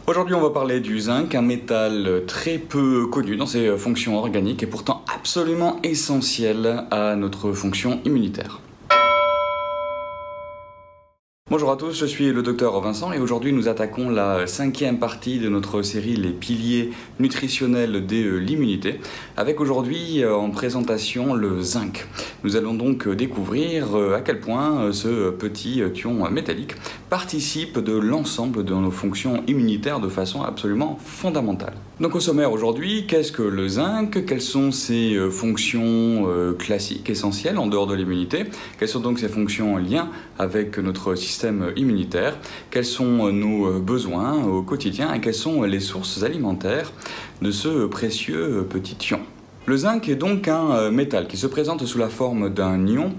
Aujourd'hui, on va parler du zinc, un métal très peu connu dans ses fonctions organiques et pourtant absolument essentiel à notre fonction immunitaire. Bonjour à tous, je suis le docteur Vincent et aujourd'hui nous attaquons la 5e partie de notre série Les piliers nutritionnels de l'immunité avec aujourd'hui en présentation le zinc. Nous allons donc découvrir à quel point ce petit ion métallique participe de l'ensemble de nos fonctions immunitaires de façon absolument fondamentale. Donc au sommaire aujourd'hui, qu'est-ce que le zinc? Quelles sont ses fonctions classiques, essentielles en dehors de l'immunité? Quelles sont donc ses fonctions en lien avec notre système immunitaire? Quels sont nos besoins au quotidien et quelles sont les sources alimentaires de ce précieux petit ion? Le zinc est donc un métal qui se présente sous la forme d'un ion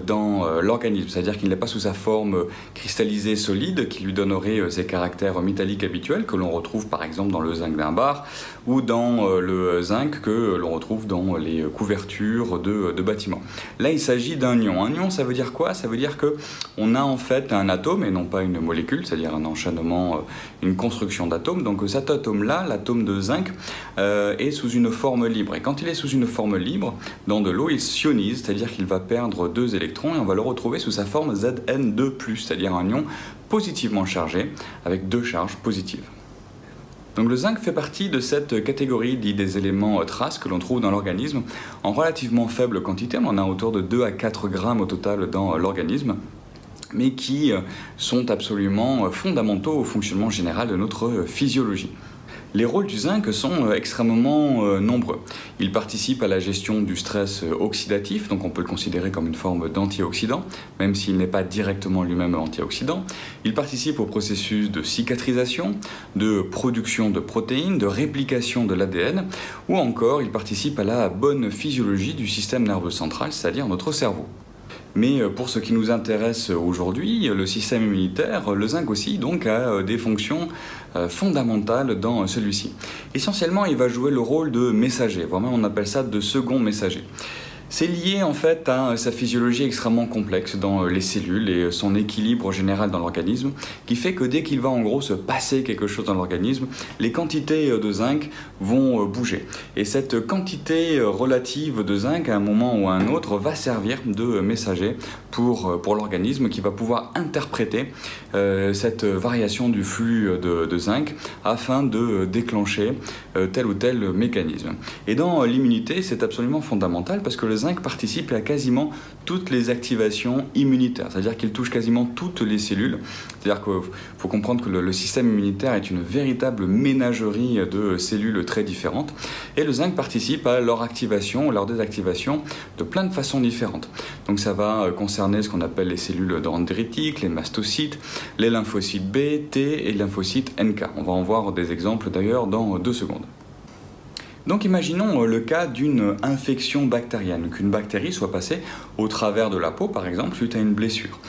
dans l'organisme, c'est-à-dire qu'il n'est pas sous sa forme cristallisée solide qui lui donnerait ses caractères métalliques habituels que l'on retrouve par exemple dans le zinc d'un bar ou dans le zinc que l'on retrouve dans les couvertures de bâtiments. Là, il s'agit d'un ion. Un ion, ça veut dire quoi? Ça veut dire qu'on a en fait un atome et non pas une molécule, c'est-à-dire un enchaînement, une construction d'atomes. Donc cet atome-là, l'atome de zinc, est sous une forme libre. Et quand il est sous une forme libre, dans de l'eau, il s'ionise, c'est-à-dire qu'il va perdre 2 électrons et on va le retrouver sous sa forme Zn2+, c'est-à-dire un ion positivement chargé avec 2 charges positives. Donc le zinc fait partie de cette catégorie dite des éléments traces que l'on trouve dans l'organisme en relativement faible quantité, on en a autour de 2 à 4 grammes au total dans l'organisme, mais qui sont absolument fondamentaux au fonctionnement général de notre physiologie. Les rôles du zinc sont extrêmement nombreux. Il participe à la gestion du stress oxydatif, donc on peut le considérer comme une forme d'antioxydant, même s'il n'est pas directement lui-même antioxydant. Il participe au processus de cicatrisation, de production de protéines, de réplication de l'ADN, ou encore il participe à la bonne physiologie du système nerveux central, c'est-à-dire notre cerveau. Mais pour ce qui nous intéresse aujourd'hui, le système immunitaire, le zinc aussi donc a des fonctions fondamentales dans celui-ci. Essentiellement, il va jouer le rôle de messager, vraiment on appelle ça de second messager. C'est lié en fait à sa physiologie extrêmement complexe dans les cellules et son équilibre général dans l'organisme qui fait que dès qu'il va en gros se passer quelque chose dans l'organisme, les quantités de zinc vont bouger. Et cette quantité relative de zinc à un moment ou à un autre va servir de messager pour l'organisme qui va pouvoir interpréter cette variation du flux de zinc afin de déclencher tel ou tel mécanisme. Et dans l'immunité, c'est absolument fondamental parce que le zinc participe à quasiment toutes les activations immunitaires, c'est-à-dire qu'il touche quasiment toutes les cellules. C'est-à-dire qu'il faut comprendre que le système immunitaire est une véritable ménagerie de cellules très différentes et le zinc participe à leur activation ou leur désactivation de plein de façons différentes. Donc ça va concerner ce qu'on appelle les cellules dendritiques, les mastocytes, les lymphocytes B, T et les lymphocytes NK. On va en voir des exemples d'ailleurs dans 2 secondes. Donc imaginons le cas d'une infection bactérienne, qu'une bactérie soit passée au travers de la peau par exemple suite à une blessure.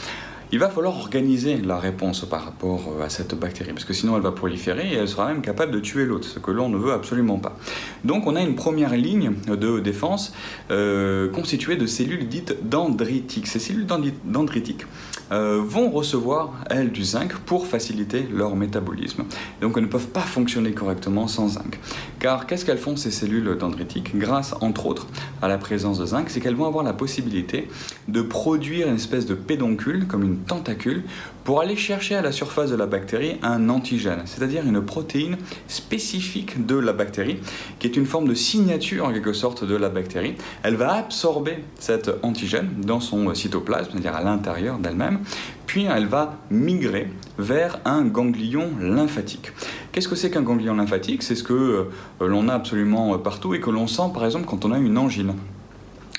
Il va falloir organiser la réponse par rapport à cette bactérie, parce que sinon elle va proliférer et elle sera même capable de tuer l'autre, ce que l'on ne veut absolument pas. Donc on a une première ligne de défense constituée de cellules dites dendritiques. Ces cellules dendritiques vont recevoir, elles, du zinc pour faciliter leur métabolisme. Donc elles ne peuvent pas fonctionner correctement sans zinc. Car qu'est-ce qu'elles font ces cellules dendritiques? Grâce, entre autres, à la présence de zinc, c'est qu'elles vont avoir la possibilité de produire une espèce de pédoncule, comme une tentacule, pour aller chercher à la surface de la bactérie un antigène, c'est-à-dire une protéine spécifique de la bactérie, qui est une forme de signature en quelque sorte de la bactérie. Elle va absorber cet antigène dans son cytoplasme, c'est-à-dire à l'intérieur d'elle-même, puis elle va migrer vers un ganglion lymphatique. Qu'est-ce que c'est qu'un ganglion lymphatique? C'est ce que l'on a absolument partout et que l'on sent par exemple quand on a une angine.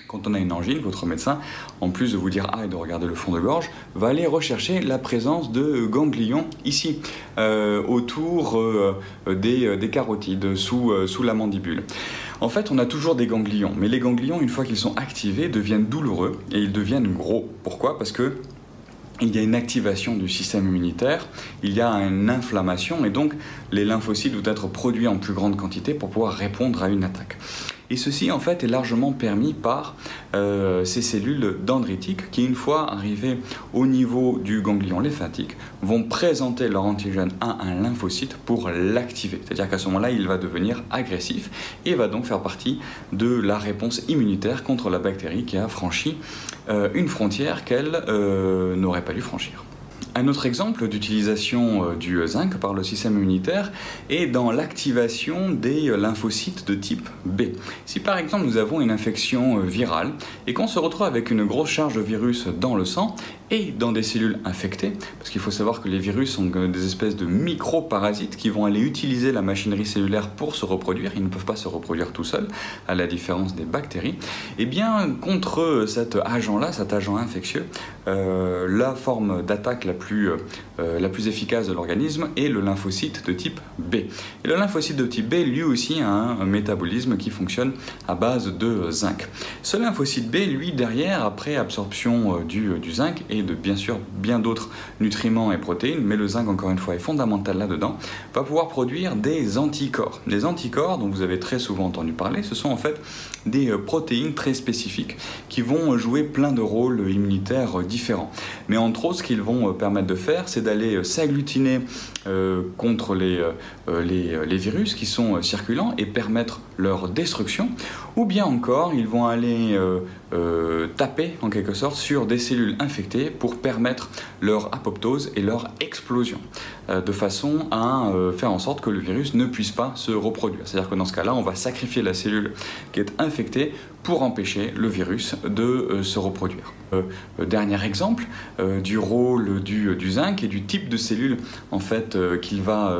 Quand on a une angine, votre médecin, en plus de vous dire « ah » et de regarder le fond de gorge, va aller rechercher la présence de ganglions ici, autour des carotides, sous la mandibule. En fait, on a toujours des ganglions, mais les ganglions, une fois qu'ils sont activés, deviennent douloureux et ils deviennent gros. Pourquoi? Parce que il y a une activation du système immunitaire, il y a une inflammation et donc les lymphocytes doivent être produits en plus grande quantité pour pouvoir répondre à une attaque. Et ceci en fait est largement permis par ces cellules dendritiques qui, une fois arrivées au niveau du ganglion lymphatique, vont présenter leur antigène à un lymphocyte pour l'activer. C'est-à-dire qu'à ce moment-là, il va devenir agressif et va donc faire partie de la réponse immunitaire contre la bactérie qui a franchi une frontière qu'elle n'aurait pas dû franchir. Un autre exemple d'utilisation du zinc par le système immunitaire est dans l'activation des lymphocytes de type B. Si par exemple nous avons une infection virale et qu'on se retrouve avec une grosse charge de virus dans le sang et dans des cellules infectées, parce qu'il faut savoir que les virus sont des espèces de micro-parasites qui vont aller utiliser la machinerie cellulaire pour se reproduire, ils ne peuvent pas se reproduire tout seuls, à la différence des bactéries, et bien contre cet agent-là, cet agent infectieux, la forme d'attaque la plus efficace de l'organisme est le lymphocyte de type B. Et le lymphocyte de type B, lui aussi, a un métabolisme qui fonctionne à base de zinc. Ce lymphocyte B, lui, derrière, après absorption du zinc et de bien sûr bien d'autres nutriments et protéines, mais le zinc, encore une fois, est fondamental là-dedans, va pouvoir produire des anticorps. Les anticorps, dont vous avez très souvent entendu parler, ce sont en fait des protéines très spécifiques qui vont jouer plein de rôles immunitaires différents. Mais entre autres, ce qu'ils vont permettre de faire, c'est d'aller s'agglutiner contre les virus qui sont circulants et permettre leur destruction, ou bien encore, ils vont aller taper en quelque sorte sur des cellules infectées pour permettre leur apoptose et leur explosion, de façon à faire en sorte que le virus ne puisse pas se reproduire. C'est-à-dire que dans ce cas-là, on va sacrifier la cellule qui est infectée pour empêcher le virus de se reproduire. Dernier exemple du rôle du zinc et du type de cellule en fait, qu'il va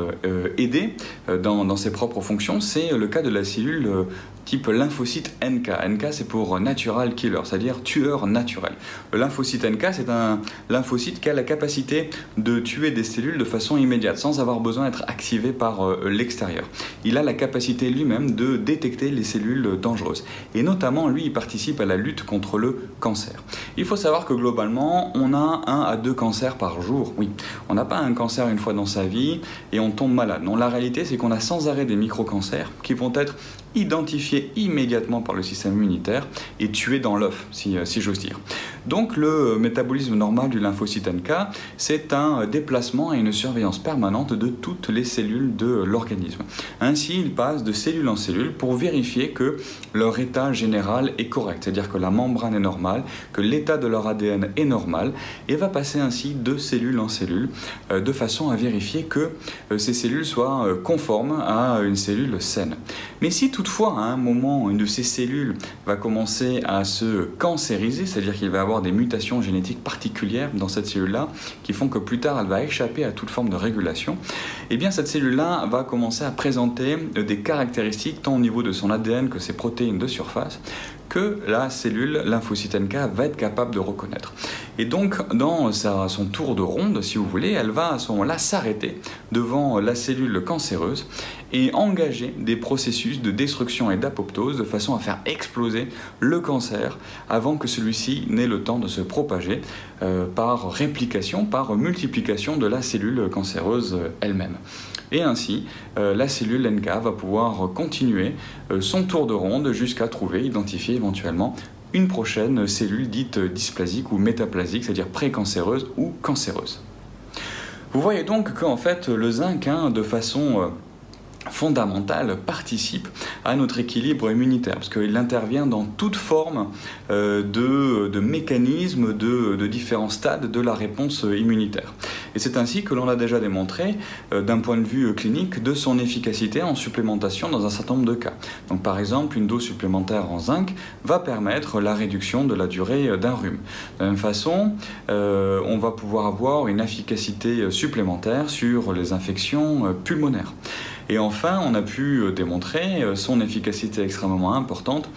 aider dans ses propres fonctions, c'est le cas de la cellule type lymphocyte NK. NK, c'est pour Natural Killer, c'est-à-dire tueur naturel. Le lymphocyte NK, c'est un lymphocyte qui a la capacité de tuer des cellules de façon immédiate, sans avoir besoin d'être activé par l'extérieur. Il a la capacité lui-même de détecter les cellules dangereuses. Et notamment, lui, il participe à la lutte contre le cancer. Il faut savoir que globalement, on a 1 à 2 cancers par jour. Oui, on n'a pas un cancer une fois dans sa vie et on tombe malade. Non, la réalité, c'est qu'on a sans arrêt des micro-cancers qui vont être identifiés immédiatement par le système immunitaire et tués dans l'œuf, si j'ose dire. Donc le métabolisme normal du lymphocyte NK, c'est un déplacement et une surveillance permanente de toutes les cellules de l'organisme. Ainsi, il passe de cellule en cellule pour vérifier que leur état général est correct, c'est-à-dire que la membrane est normale, que l'état de leur ADN est normal, et va passer ainsi de cellule en cellule, de façon à vérifier que ces cellules soient conformes à une cellule saine. Mais si toutefois, à un moment, une de ces cellules va commencer à se cancériser, c'est-à-dire qu'il va y avoir des mutations génétiques particulières dans cette cellule-là, qui font que plus tard, elle va échapper à toute forme de régulation, et bien cette cellule-là va commencer à présenter des caractéristiques, tant au niveau de son ADN que ses protéines de surface, que la cellule lymphocyte NK va être capable de reconnaître. Et donc, dans son tour de ronde, si vous voulez, elle va à ce moment-là s'arrêter devant la cellule cancéreuse et engager des processus de destruction et d'apoptose de façon à faire exploser le cancer avant que celui-ci n'ait le temps de se propager par réplication, par multiplication de la cellule cancéreuse elle-même. Et ainsi, la cellule NK va pouvoir continuer son tour de ronde jusqu'à trouver, identifier éventuellement une prochaine cellule dite dysplasique ou métaplasique, c'est-à-dire précancéreuse ou cancéreuse. Vous voyez donc qu'en fait, le zinc, de façon fondamentale, participe à notre équilibre immunitaire, parce qu'il intervient dans toute forme de mécanismes, de différents stades de la réponse immunitaire. Et c'est ainsi que l'on a déjà démontré, d'un point de vue clinique, de son efficacité en supplémentation dans un certain nombre de cas. Donc par exemple, une dose supplémentaire en zinc va permettre la réduction de la durée d'un rhume. De la même façon, on va pouvoir avoir une efficacité supplémentaire sur les infections pulmonaires. Et enfin, on a pu démontrer son efficacité extrêmement importante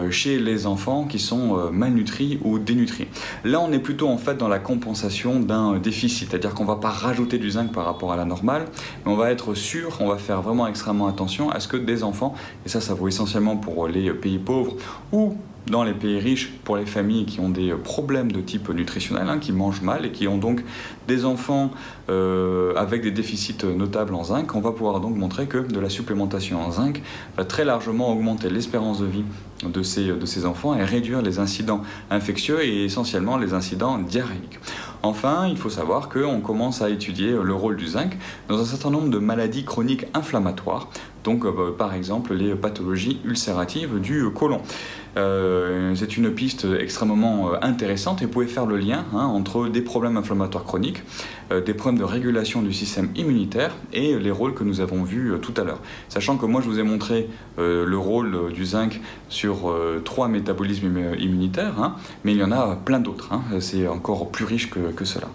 chez les enfants qui sont malnutris ou dénutris. Là, on est plutôt en fait dans la compensation d'un déficit, c'est-à-dire qu'on ne va pas rajouter du zinc par rapport à la normale, mais on va être sûr, on va faire vraiment extrêmement attention à ce que des enfants, et ça vaut essentiellement pour les pays pauvres ou dans les pays riches, pour les familles qui ont des problèmes de type nutritionnel, qui mangent mal et qui ont donc des enfants avec des déficits notables en zinc, on va pouvoir donc montrer que de la supplémentation en zinc va très largement augmenter l'espérance de vie de ces enfants et réduire les incidents infectieux et essentiellement les incidents diarrhéiques. Enfin, il faut savoir qu'on commence à étudier le rôle du zinc dans un certain nombre de maladies chroniques inflammatoires, donc par exemple les pathologies ulcératives du côlon. C'est une piste extrêmement intéressante et vous pouvez faire le lien entre des problèmes inflammatoires chroniques, des problèmes de régulation du système immunitaire et les rôles que nous avons vus tout à l'heure. Sachant que moi je vous ai montré le rôle du zinc sur 3 métabolismes immunitaires, mais il y en a plein d'autres, c'est encore plus riche que cela.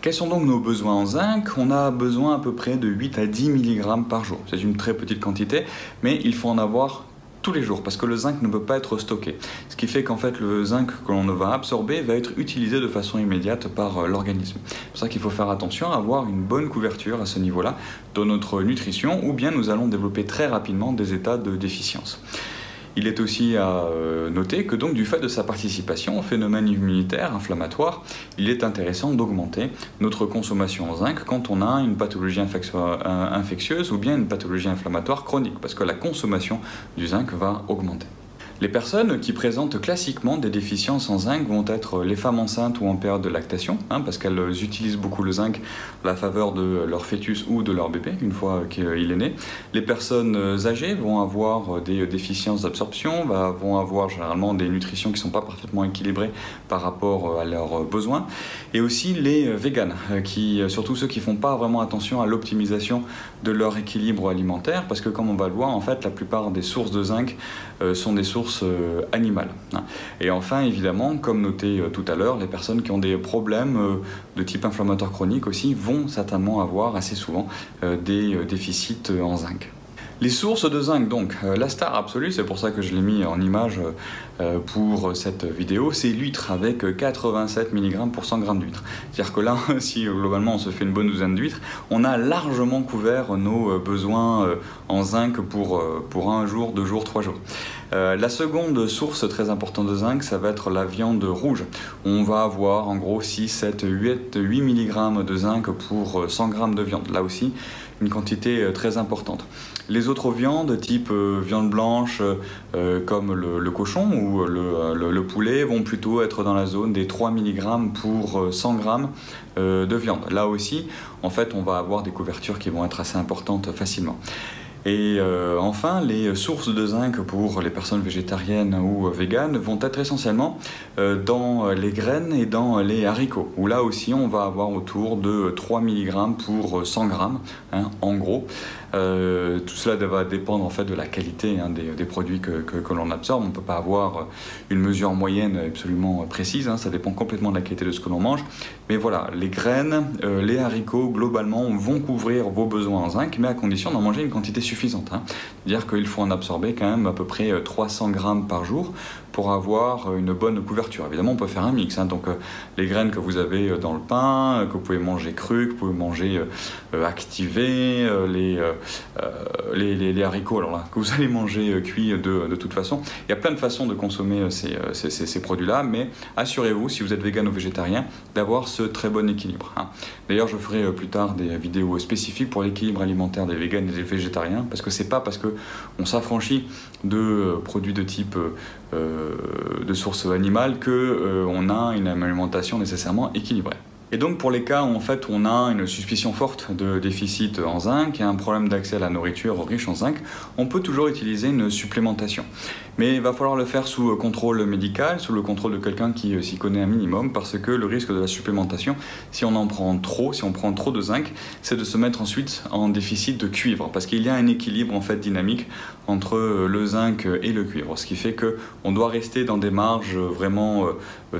Quels sont donc nos besoins en zinc? On a besoin à peu près de 8 à 10 mg par jour. C'est une très petite quantité, mais il faut en avoir tous les jours parce que le zinc ne peut pas être stocké. Ce qui fait qu'en fait le zinc que l'on va absorber va être utilisé de façon immédiate par l'organisme. C'est pour ça qu'il faut faire attention à avoir une bonne couverture à ce niveau-là dans notre nutrition ou bien nous allons développer très rapidement des états de déficience. Il est aussi à noter que donc du fait de sa participation au phénomène immunitaire inflammatoire, il est intéressant d'augmenter notre consommation en zinc quand on a une pathologie infectieuse ou bien une pathologie inflammatoire chronique, parce que la consommation du zinc va augmenter. Les personnes qui présentent classiquement des déficiences en zinc vont être les femmes enceintes ou en période de lactation, parce qu'elles utilisent beaucoup le zinc à la faveur de leur fœtus ou de leur bébé, une fois qu'il est né. Les personnes âgées vont avoir des déficiences d'absorption, vont avoir généralement des nutritions qui ne sont pas parfaitement équilibrées par rapport à leurs besoins. Et aussi les véganes, surtout ceux qui ne font pas vraiment attention à l'optimisation de leur équilibre alimentaire, parce que comme on va le voir, en fait, la plupart des sources de zinc sont des sources animales. Et enfin, évidemment, comme noté tout à l'heure, les personnes qui ont des problèmes de type inflammatoire chronique aussi vont certainement avoir assez souvent des déficits en zinc. Les sources de zinc, donc, la star absolue, c'est pour ça que je l'ai mis en image pour cette vidéo, c'est l'huître avec 87 mg pour 100 g d'huître. C'est-à-dire que là, si globalement on se fait une bonne douzaine d'huîtres, on a largement couvert nos besoins en zinc pour 1 jour, 2 jours, 3 jours. La seconde source très importante de zinc, ça va être la viande rouge. On va avoir en gros 6, 7, 8 mg de zinc pour 100 g de viande. Là aussi, une quantité très importante. Les autres viandes, type viande blanche, comme le cochon ou le poulet, vont plutôt être dans la zone des 3 mg pour 100 g de viande. Là aussi, en fait, on va avoir des couvertures qui vont être assez importantes facilement. Et enfin, les sources de zinc pour les personnes végétariennes ou véganes vont être essentiellement dans les graines et dans les haricots, où là aussi on va avoir autour de 3 mg pour 100 g, en gros. Tout cela va dépendre en fait de la qualité des produits que l'on absorbe. On ne peut pas avoir une mesure moyenne absolument précise, ça dépend complètement de la qualité de ce que l'on mange. Mais voilà, les graines, les haricots, globalement, vont couvrir vos besoins en zinc, mais à condition d'en manger une quantité suffisante. C'est-à-dire qu'il faut en absorber quand même à peu près 300 g par jour pour avoir une bonne couverture. Évidemment, on peut faire un mix, donc les graines que vous avez dans le pain, que vous pouvez manger crues, que vous pouvez manger activées, les haricots alors là, que vous allez manger cuits de toute façon. Il y a plein de façons de consommer ces produits-là, mais assurez-vous, si vous êtes vegan ou végétarien, d'avoir ce très bon équilibre. D'ailleurs, je ferai plus tard des vidéos spécifiques pour l'équilibre alimentaire des végans et des végétariens, parce que c'est pas parce qu'on s'affranchit de produits de type de source animale qu'on a une alimentation nécessairement équilibrée. Et donc pour les cas où en fait on a une suspicion forte de déficit en zinc et un problème d'accès à la nourriture riche en zinc, on peut toujours utiliser une supplémentation. Mais il va falloir le faire sous contrôle médical, sous le contrôle de quelqu'un qui s'y connaît un minimum, parce que le risque de la supplémentation, si on en prend trop, si on prend trop de zinc, c'est de se mettre ensuite en déficit de cuivre, parce qu'il y a un équilibre en fait dynamique entre le zinc et le cuivre, ce qui fait qu'on doit rester dans des marges vraiment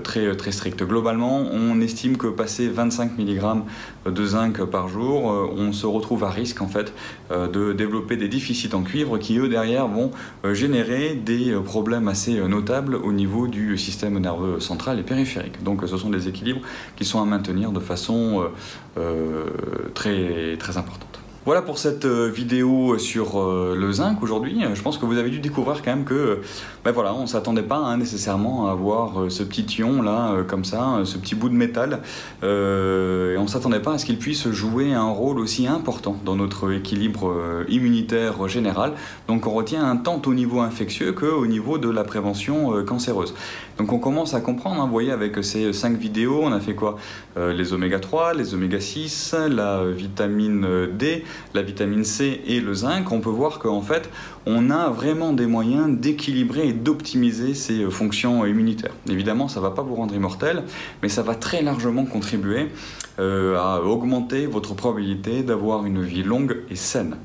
très strictes. Globalement, on estime que passer 25 mg de zinc par jour, on se retrouve à risque en fait de développer des déficits en cuivre qui eux derrière vont générer des problèmes assez notables au niveau du système nerveux central et périphérique. Donc ce sont des équilibres qui sont à maintenir de façon très importante. Voilà pour cette vidéo sur le zinc aujourd'hui. Je pense que vous avez dû découvrir quand même que voilà, on ne s'attendait pas nécessairement à avoir ce petit ion là, comme ça, ce petit bout de métal. Et on ne s'attendait pas à ce qu'il puisse jouer un rôle aussi important dans notre équilibre immunitaire général. Donc on retient tant au niveau infectieux qu'au niveau de la prévention cancéreuse. Donc on commence à comprendre, vous voyez, avec ces 5 vidéos, on a fait quoi? Les oméga 3, les oméga 6, la vitamine D, la vitamine C et le zinc. On peut voir qu'en fait, on a vraiment des moyens d'équilibrer et d'optimiser ces fonctions immunitaires. Évidemment, ça ne va pas vous rendre immortel, mais ça va très largement contribuer à augmenter votre probabilité d'avoir une vie longue et saine.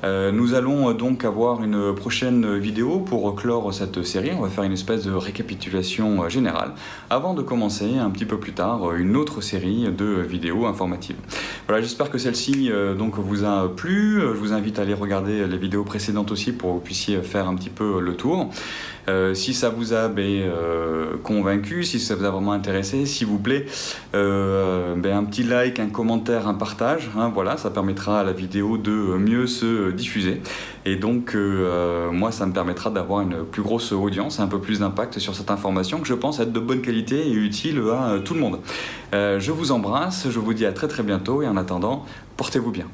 Nous allons donc avoir une prochaine vidéo pour clore cette série. On va faire une espèce de récapitulation générale avant de commencer un petit peu plus tard une autre série de vidéos informatives. Voilà, j'espère que celle-ci donc vous a plu. Je vous invite à aller regarder les vidéos précédentes aussi pour que vous puissiez faire un petit peu le tour. Si ça vous a convaincu, si ça vous a vraiment intéressé, s'il vous plaît, un petit like, un commentaire, un partage, voilà, ça permettra à la vidéo de mieux se diffuser. Et donc, moi, ça me permettra d'avoir une plus grosse audience, un peu plus d'impact sur cette information que je pense être de bonne qualité et utile à tout le monde. Je vous embrasse, je vous dis à très très bientôt et en attendant, portez-vous bien.